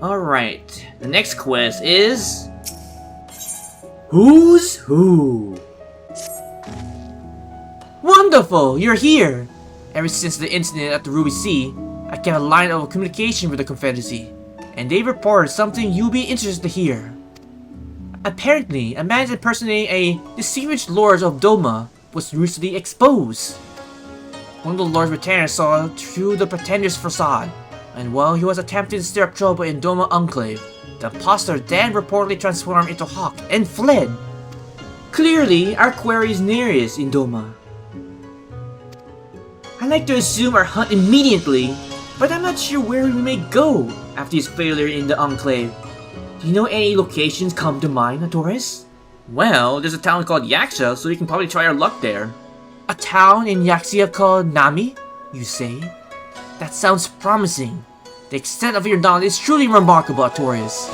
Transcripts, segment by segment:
Alright, the next quest is... Who's Who? Wonderful! You're here! Ever since the incident at the Ruby Sea, I kept a line of communication with the Confederacy, and they reported something you'll be interested to hear. Apparently, a man impersonating a distinguished lord of Doma was recently exposed. One of the Lord's retainers saw through the pretender's facade, and while he was attempting to stir up trouble in Doma Enclave, the impostor then reportedly transformed into Hawk and fled. Clearly, our quarry is nearest in Doma. I'd like to assume our hunt immediately, but I'm not sure where we may go after his failure in the Enclave. Do you know any locations come to mind, Notorious? Well, there's a town called Yaxia, so we can probably try our luck there. A town in Yaxia called Nami, you say? That sounds promising. The extent of your knowledge is truly remarkable, Notorious.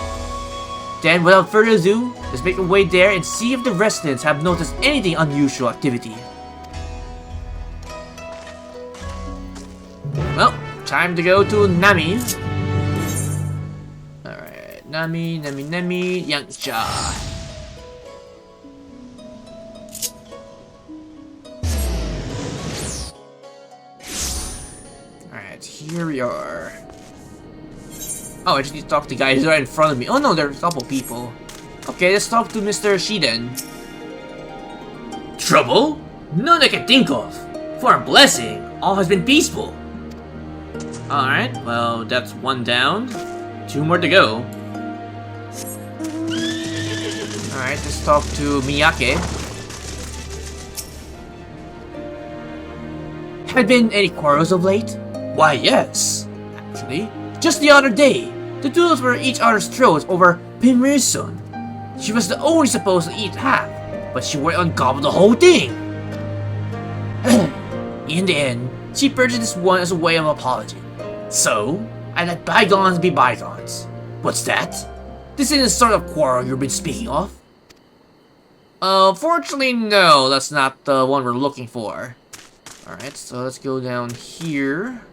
Then, without further ado, let's make our way there and see if the residents have noticed anything unusual activity. Well, time to go to Nami. Alright, Nami, Yaxia. Alright, here we are. Oh, I just need to talk to guys right in front of me. Oh no, there's a couple people. Okay, let's talk to Mr. Shiden. Trouble? None I can think of. For a blessing, all has been peaceful. Alright, well, that's one down. 2 more to go. Alright, let's talk to Miyake. Had been any quarrels of late? Why, yes. Actually, just the other day, the duels were at each other's throats over Pimrison. She was the only supposed to eat half, but she went on gobbled the whole thing. In the end, she purchased this one as a way of apology. So, I let bygones be bygones. What's that? This isn't the sort of quarrel you've been speaking of? Fortunately, no, that's not the one we're looking for. Alright, so let's go down here.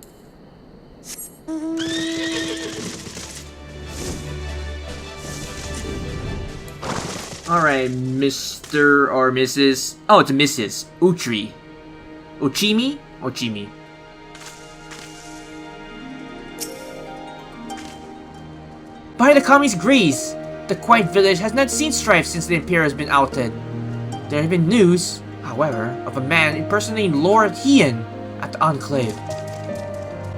Alright, Mr. or Mrs. Oh, it's a Mrs. Uchri. Ochimi? Ochimi. By the Kami's grace, the quiet village has not seen strife since the Imperial has been outed. There have been news, however, of a man impersonating Lord Hien at the Enclave.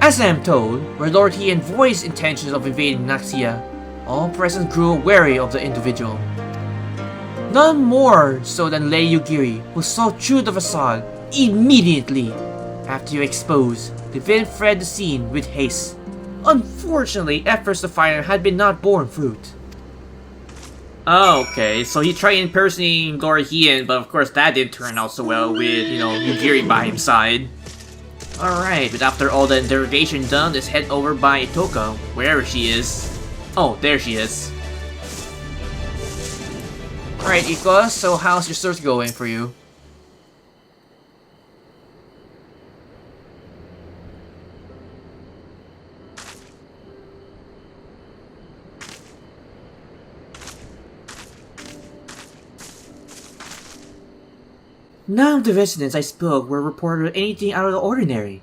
As I am told, where Lord Hien voiced intentions of invading Naxia, all present grew wary of the individual. None more so than Lady Yugiri, who saw through the facade immediately. After you exposed, the villain fled the scene with haste. Unfortunately, efforts to find him had been not borne fruit. Oh, okay, so he tried impersonating Lord Hien, but of course that didn't turn out so well with, Yugiri by his side. Alright, but after all the interrogation done, let's head over by Itoka, wherever she is. Oh, there she is. Alright, Ika, so how's your search going for you? None of the residents I spoke were reported of anything out of the ordinary.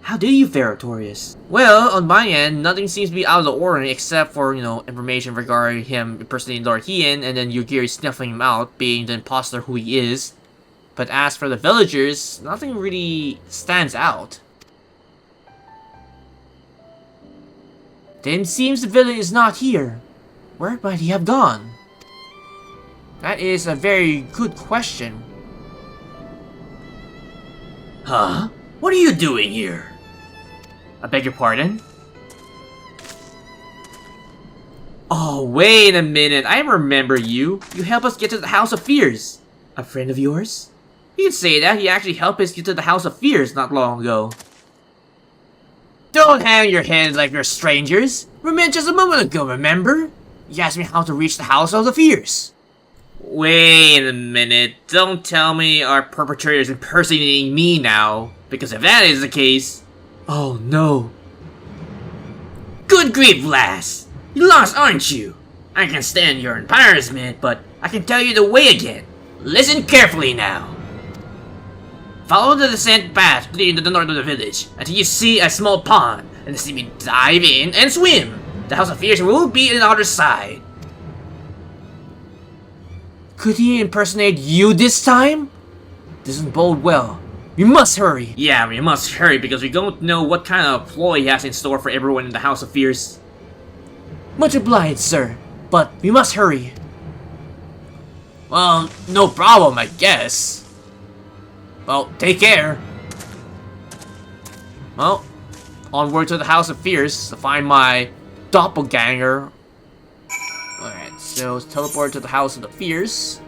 How do you fare, Notorious? Well, on my end, nothing seems to be out of the ordinary except for, information regarding him impersonating Lord Hien and then Yugiri snuffing him out, being the imposter who he is. But as for the villagers, nothing really stands out. Then it seems the villain is not here. Where might he have gone? That is a very good question. Huh? What are you doing here? I beg your pardon? Oh, wait a minute. I remember you. You helped us get to the House of Fears. A friend of yours? You can say that. He actually helped us get to the House of Fears not long ago. Don't hang your heads like you're strangers. We met just a moment ago, remember? You asked me how to reach the House of the Fears. Wait a minute, don't tell me our perpetrator is impersonating me now, because if that is the case... Oh no. Good grief, lass! You lost, aren't you? I can stand your embarrassment, but I can tell you the way again. Listen carefully now. Follow the descent path leading to the north of the village until you see a small pond, and simply dive in and swim. The House of Fears will be on the other side. Could he impersonate you this time? Doesn't bode well. We must hurry. Yeah, we must hurry because we don't know what kind of ploy he has in store for everyone in the House of Fears. Much obliged, sir, but we must hurry. Well, no problem, I guess. Well, take care. Well, onward to the House of Fears to find my doppelganger. Alright, so let's teleport to the House of the Fears.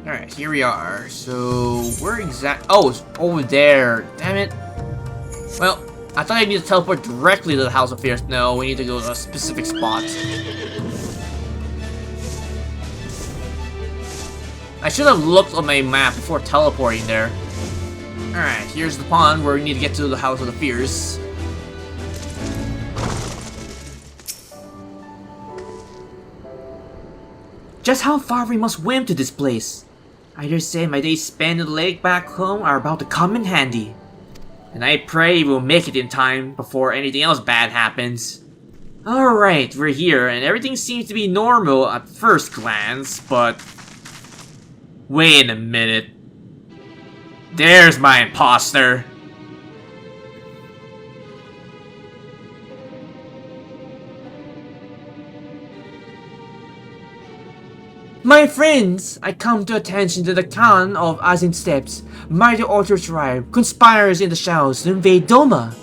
Alright, here we are. So, where exactly? Oh, it's over there. Damn it. Well, I thought I needed to teleport directly to the House of Fears. No, we need to go to a specific spot. I should have looked on my map before teleporting there. Alright, here's the pond where we need to get to the House of the Fears. Just how far we must swim to this place? I dare say my days spent in the lake back home are about to come in handy. And I pray we'll make it in time before anything else bad happens. Alright, we're here, and everything seems to be normal at first glance, but... Wait a minute. There's my impostor. My friends, I come to attention to the Khan of Azim Steppe, mighty Ultra tribe, conspires in the shadows to invade Doma.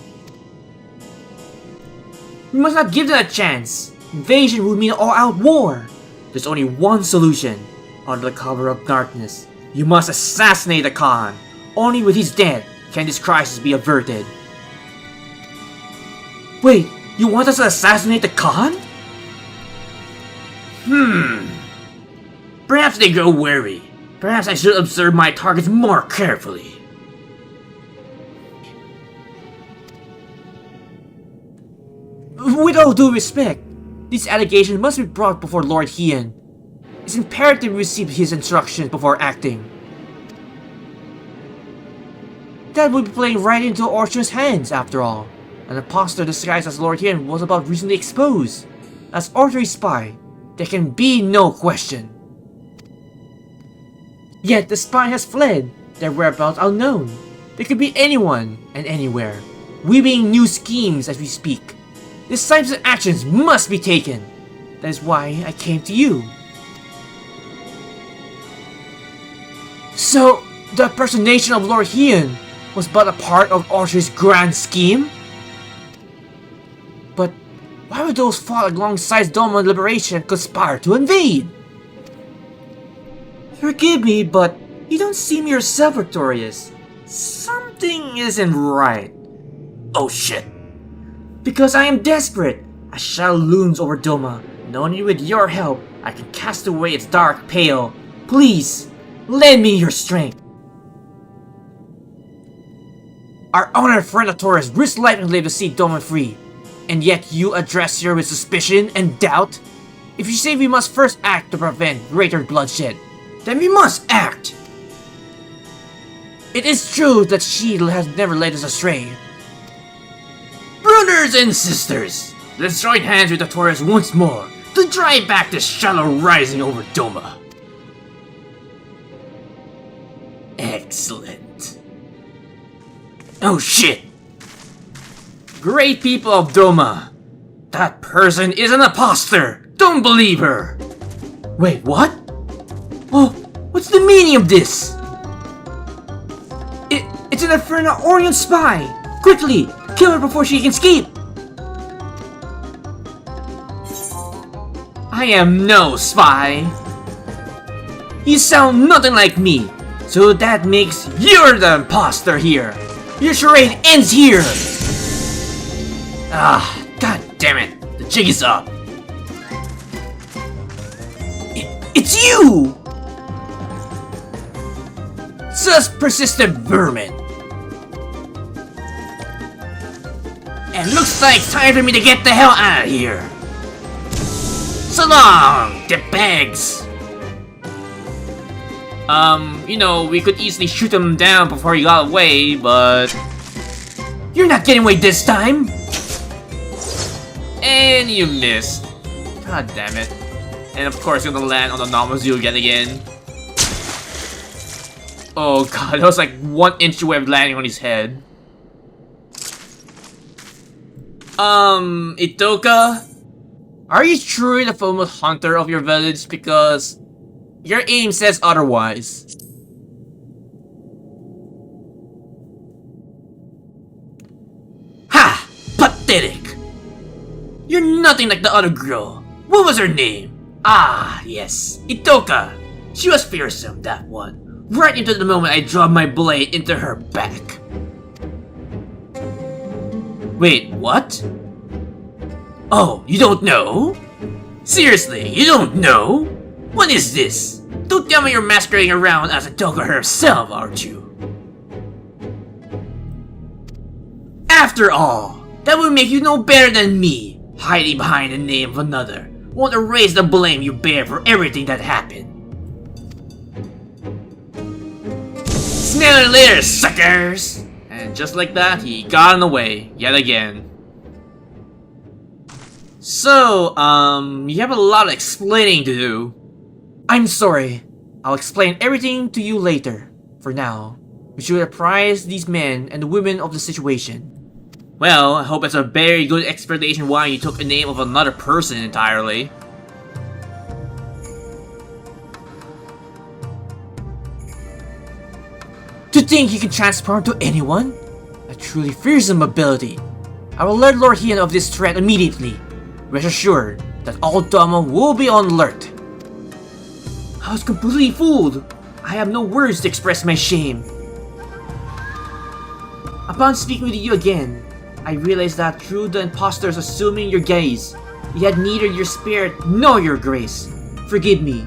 We must not give them a chance. Invasion would mean all-out war. There's only one solution. Under the cover of darkness, you must assassinate the Khan. Only with his death can this crisis be averted. Wait, you want us to assassinate the Khan? Perhaps they grow wary. Perhaps I should observe my targets more carefully. With all due respect, these allegations must be brought before Lord Hien. It's imperative we receive his instructions before acting. That would be playing right into Orchard's hands, after all. An impostor disguised as Lord Hien was about recently exposed. As Orchard's spy, there can be no question. Yet the spy has fled, their whereabouts unknown. They could be anyone and anywhere, weaving new schemes as we speak. Decisive actions must be taken. That is why I came to you. So, the impersonation of Lord Hien was but a part of Orchard's grand scheme? But why would those fought alongside Doman liberation conspire to invade? Forgive me, but you don't seem yourself victorious. Something isn't right. Oh shit. Because I am desperate. A shadow looms over Doma, and only with your help I can cast away its dark pale. Please, lend me your strength. Our honored friend Taurus risked life and live to see Doman free, and yet you address her with suspicion and doubt? If you say we must first act to prevent greater bloodshed, then we must act! It is true that she has never led us astray. Brothers and sisters, let's join hands with the Taurus once more to drive back the shadow rising over Doma. Excellent. Oh shit! Great people of Doma! That person is an impostor! Don't believe her! Wait, what? Oh, what's the meaning of this? It's an Infernal Orient spy! Quickly, kill her before she can escape! I am no spy! You sound nothing like me, so that makes you're the imposter here! Your charade ends here! Ah, god damn it! The jig is up! It's you! Sus persistent vermin! And looks like it's time for me to get the hell out of here! So long, dickbags! You know, we could easily shoot him down before he got away, but... You're not getting away this time! And you missed. God damn it. And of course, you're gonna land on the Namazu again. Oh god, that was like 1 inch away of landing on his head. Itoka? Are you truly the foremost hunter of your village? Because your aim says otherwise. Ha! Pathetic! You're nothing like the other girl. What was her name? Ah, yes, Itoka. She was fearsome, that one. Right into the moment I drove my blade into her back. Wait, what? Oh, you don't know? Seriously, you don't know? What is this? Don't tell me you're masquerading around as Itoka herself, aren't you? After all, that would make you no better than me. Hiding behind the name of another won't erase the blame you bear for everything that happened. Smell it later, suckers! And just like that, he got in the way, yet again. So, you have a lot of explaining to do. I'm sorry. I'll explain everything to you later. For now, we should apprise these men and the women of the situation. Well, I hope it's a very good explanation why you took the name of another person entirely. To think you can transform to anyone? A truly fearsome ability. I will alert Lord Hien of this threat immediately. Rest assured that all Doma will be on alert. I was completely fooled. I have no words to express my shame. Upon speaking with you again, I realized that through the impostors assuming your gaze, you had neither your spirit nor your grace. Forgive me.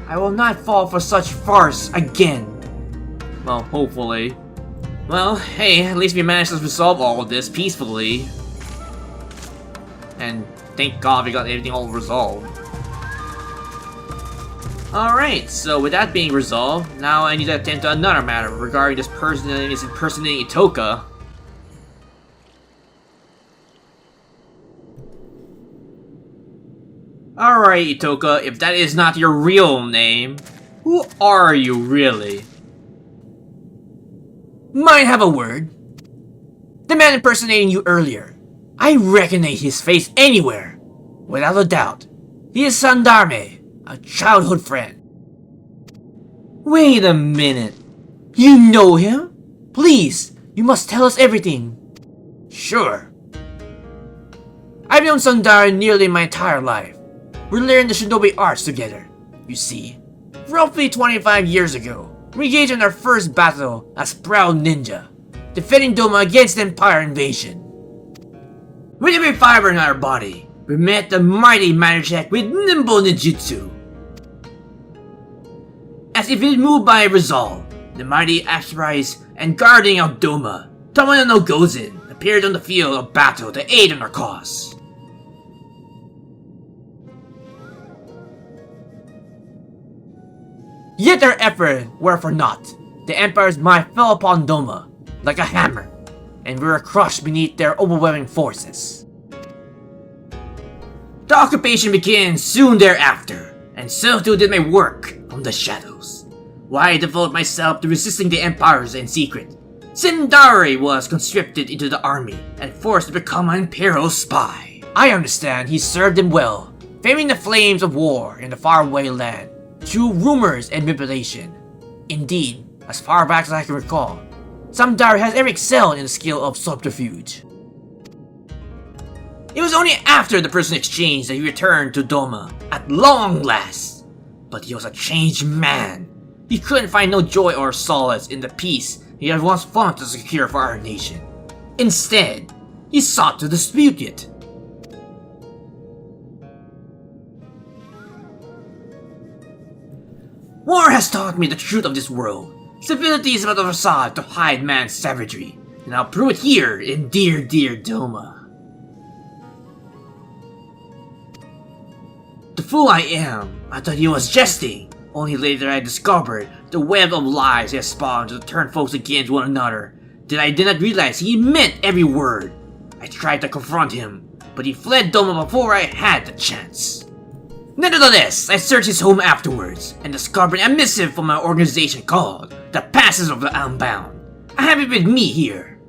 I will not fall for such farce again. Well, hopefully. Well, hey, at least we managed to resolve all of this peacefully. And thank God we got everything all resolved. Alright, so with that being resolved, now I need to attend to another matter regarding this person that is impersonating Itoka. Alright, Itoka, if that is not your real name, who are you really? Might have a word. The man impersonating you earlier. I recognize his face anywhere. Without a doubt. He is Samidare, a childhood friend. Wait a minute. You know him? Please, you must tell us everything. Sure. I've known Samidare nearly my entire life. We learned the shinobi arts together. You see, roughly 25 years ago, we engaged in our first battle as proud ninja, defending Doma against Empire invasion. With every fiber in our body, we met the mighty Manichek with nimble ninjutsu. As if it moved by resolve, the mighty Ashrise and guarding of Doma, Doman no Gozen, appeared on the field of battle to aid in our cause. Yet their efforts were for naught. The Empire's might fell upon Doma like a hammer, and we were crushed beneath their overwhelming forces. The occupation began soon thereafter, and so too did my work from the shadows. While I devoted myself to resisting the Empires in secret, Samidare was conscripted into the army and forced to become an Imperial spy. I understand he served him well, faming the flames of war in the faraway land, through rumors and manipulation. Indeed, as far back as I can recall, Samidare has ever excelled in the skill of subterfuge. It was only after the prison exchange that he returned to Doma, at long last. But he was a changed man. He couldn't find no joy or solace in the peace he had once fought to secure for our nation. Instead, he sought to dispute it. War has taught me the truth of this world. Civility is but a facade to hide man's savagery, and I'll prove it here in dear Doma. The fool I am! I thought he was jesting! Only later I discovered the web of lies he has spawned to turn folks against one another. I did not realize he meant every word. I tried to confront him, but he fled Doma before I had the chance. Nevertheless, I searched his home afterwards, and discovered a missive from my organization called the Passes of the Unbound. I have it with me here.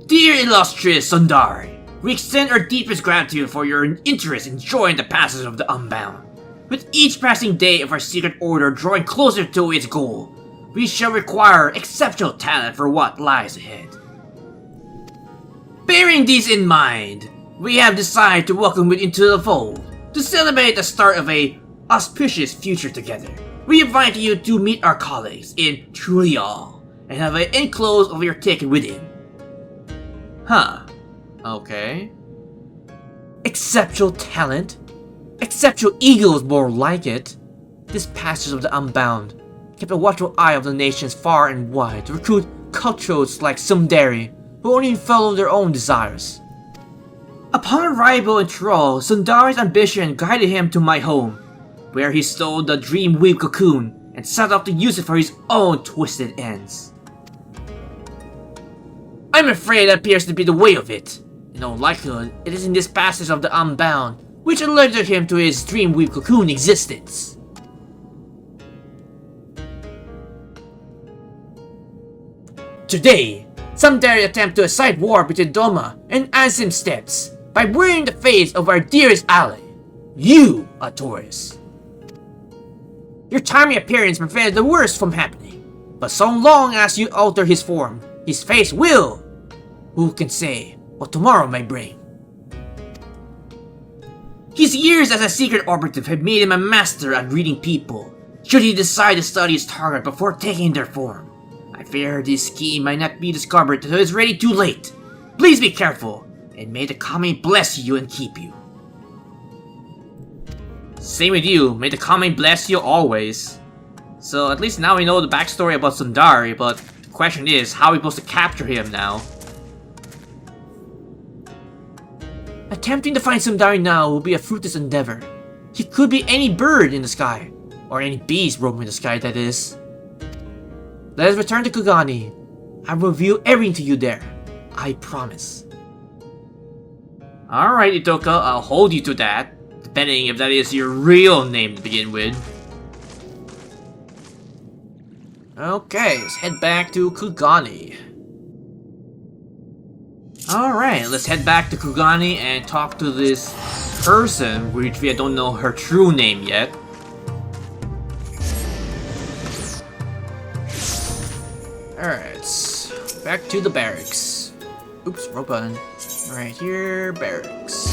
Dear illustrious Samidare, we extend our deepest gratitude for your interest in joining the Passes of the Unbound. With each passing day of our secret order drawing closer to its goal, we shall require exceptional talent for what lies ahead. Bearing these in mind, we have decided to welcome you into the fold to celebrate the start of a auspicious future together. We invite you to meet our colleagues in Trulial and have an enclosed of your ticket within. Huh. Okay. Exceptional talent? Exceptional ego is more like it. This Passage of the Unbound kept a watchful eye of the nations far and wide to recruit cutthroats like Samidare, who only follow their own desires. Upon arrival in Troll, Samidare's ambition guided him to my home, where he stole the Dreamweave cocoon and set out to use it for his own twisted ends. I'm afraid that appears to be the way of it. In all likelihood, it is in this Passage of the Unbound which alerted him to his Dreamweave cocoon existence. Today, Samidare attempt to incite war between Doma and Azim Steppe by wearing the face of our dearest ally, you, Taurus. Your timely appearance prevented the worst from happening, but so long as you alter his form, his face will, who can say what tomorrow may bring. His years as a secret operative have made him a master at reading people, should he decide to study his target before taking their form. I fear this scheme might not be discovered until it's ready too late. Please be careful, and may the Kami bless you and keep you. Same with you, may the Kami bless you always. So at least now we know the backstory about Samidare, but the question is, how are we supposed to capture him now? Attempting to find Samidare now will be a fruitless endeavor. He could be any bird in the sky, or any beast roaming the sky, that is. Let us return to Kugane. I will reveal everything to you there. I promise. Alright, Itoka, I'll hold you to that, depending if that is your real name to begin with. Okay, let's head back to Kugane. Alright, let's head back to Kugane and talk to this person, which we don't know her true name yet. Alright, back to the barracks. Oops, wrong button. Alright, here, barracks.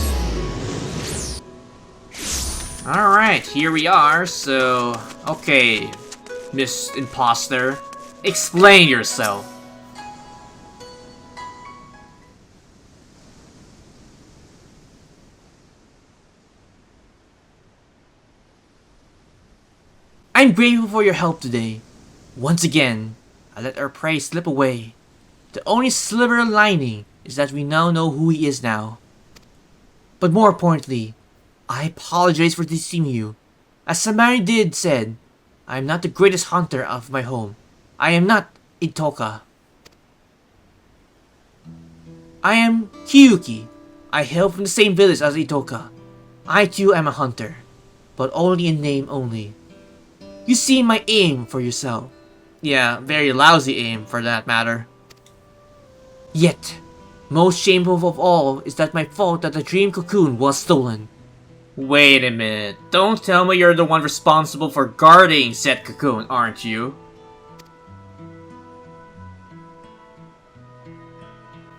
Alright, here we are, so... Okay, Miss Impostor, explain yourself. I'm grateful for your help today. Once again, I let our prey slip away. The only silver lining is that we now know who he is now. But more importantly, I apologize for deceiving you. As Samidare said, I am not the greatest hunter of my home. I am not Itoka. I am Kyuki. I hail from the same village as Itoka. I too am a hunter, but only in name only. You see my aim for yourself. Yeah, very lousy aim for that matter. Yet, most shameful of all is that my fault that the dream cocoon was stolen. Wait a minute, don't tell me you're the one responsible for guarding said cocoon, aren't you?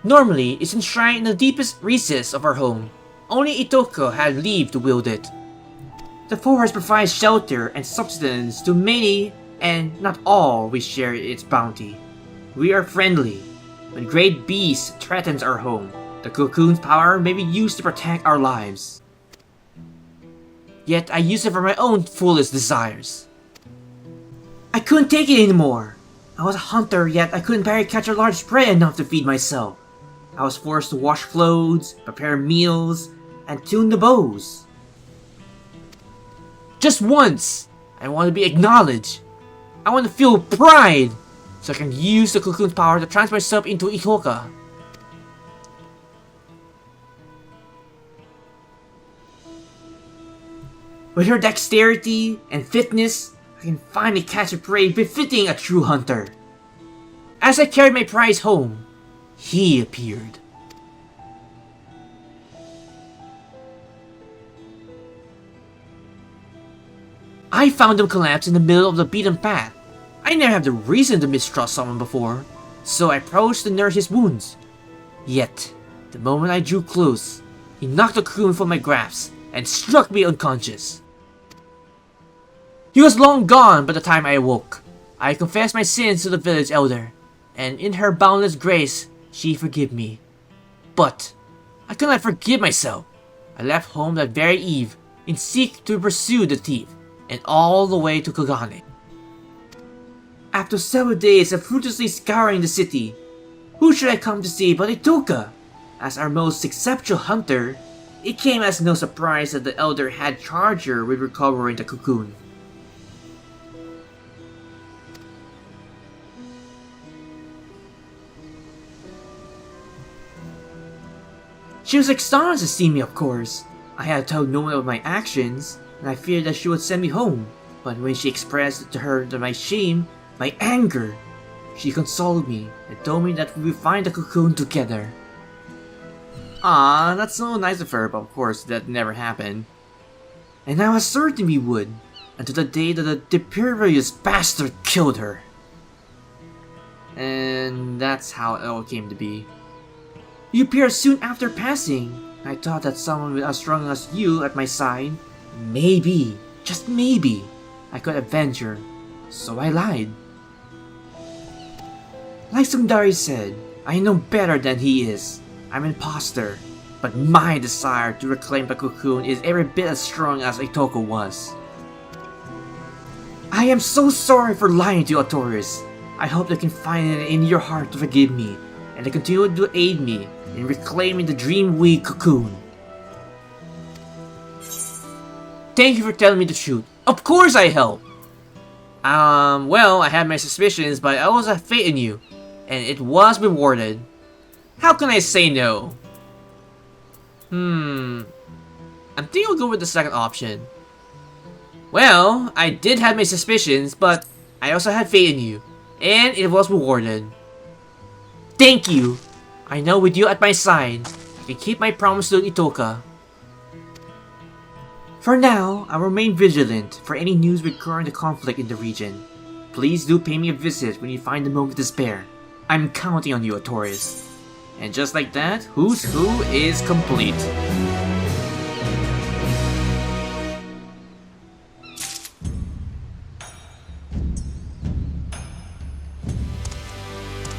Normally, it's enshrined in the deepest recess of our home. Only Itoka had leave to wield it. The forest provides shelter and subsistence to many, and not all we share its bounty. We are friendly. When great beast threatens our home, the cocoon's power may be used to protect our lives. yet I used it for my own foolish desires. I couldn't take it anymore. I was a hunter, yet I couldn't barely catch a large prey enough to feed myself. I was forced to wash clothes, prepare meals, and tune the bows. Just once, I want to be acknowledged. I want to feel pride, so I can use the cocoon's power to transform myself into Itoka. With her dexterity and fitness, I can finally catch a prey befitting a true hunter. As I carried my prize home, he appeared. I found him collapsed in the middle of the beaten path. I never had the reason to mistrust someone before, so I approached to nurse his wounds. Yet, the moment I drew close, he knocked the cocoon from my grasp and struck me unconscious. He was long gone by the time I awoke. I confessed my sins to the village elder, and in her boundless grace, she forgave me. But I could not forgive myself. I left home that very eve in seek to pursue the thief, and all the way to Kugane. After several days of fruitlessly scouring the city, who should I come to see but Itoka? As our most exceptional hunter, it came as no surprise that the elder had charged her with recovering the cocoon. She was astonished to see me, of course. I had told no one of my actions, and I feared that she would send me home. But when she expressed to her my shame, my anger, she consoled me and told me that we would find the cocoon together. Ah, that's so nice of her, but of course that never happened. And I was certain we would, until the day that the depravous bastard killed her. And that's how it all came to be. You appeared soon after passing. I thought that someone as strong as you at my side, maybe, just maybe, I could avenge her. So I lied. Like Samidare said, I know better than he is. I'm an impostor, but my desire to reclaim the cocoon is every bit as strong as Itoka was. I am so sorry for lying to you, authorities. I hope you can find it in your heart to forgive me, and to continue to aid me in reclaiming the Dreamweed cocoon. Thank you for telling me the truth. Of course I help! Well, I had my suspicions, but I always had faith in you, and it was rewarded. How can I say no? I think I'll go with the second option. Well, I did have my suspicions, but I also had faith in you, and it was rewarded. Thank you! I know with you at my side, I can keep my promise to Itoka. For now, I'll remain vigilant for any news regarding the conflict in the region. Please do pay me a visit when you find the moment to spare. I'm counting on you, Taurus. And just like that, Who's Who is complete.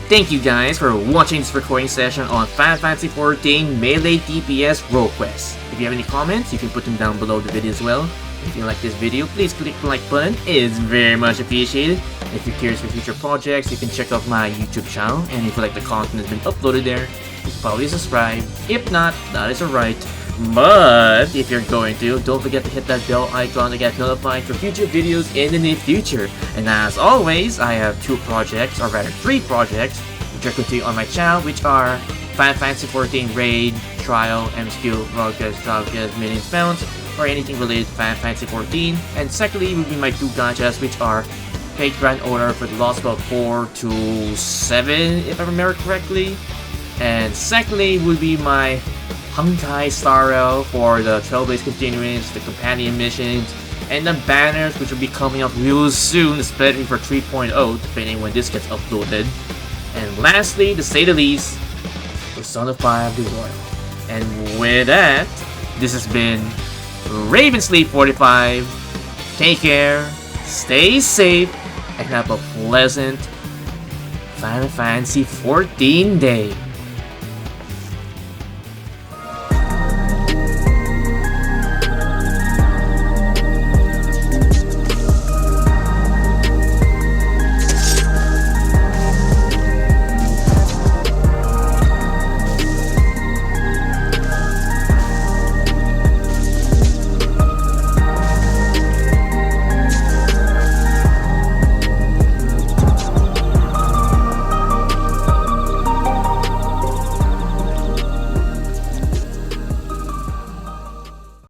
Thank you guys for watching this recording session on Final Fantasy XIV Melee DPS Role Quest. If you have any comments, you can put them down below the video as well. If you like this video, please click the like button, it's very much appreciated. If you're curious for future projects, you can check out my YouTube channel, and if you like the content that's been uploaded there, you can probably subscribe. If not, that is alright. But if you're going to, don't forget to hit that bell icon to get notified for future videos in the near future. And as always, I have 2 projects, or rather 3 projects, which are continuing on my channel, which are Final Fantasy XIV Raid, Trial, MSQ, Rogues, Trials, Minions Bounce, or anything related to Final Fantasy XIV. And secondly will be my 2 gachas, which are Fate Grand Order for the Lost Belt 4 to 7, if I remember correctly. And secondly will be my Honkai Star Rail for the Trailblaze Continuance, the Companion Missions, and the banners, which will be coming up real soon, especially for 3.0, depending when this gets uploaded. And lastly, to say the least, Personify of the Royal. And with that, this has been Ravensleep45. Take care, stay safe, and have a pleasant Final Fantasy XIV day.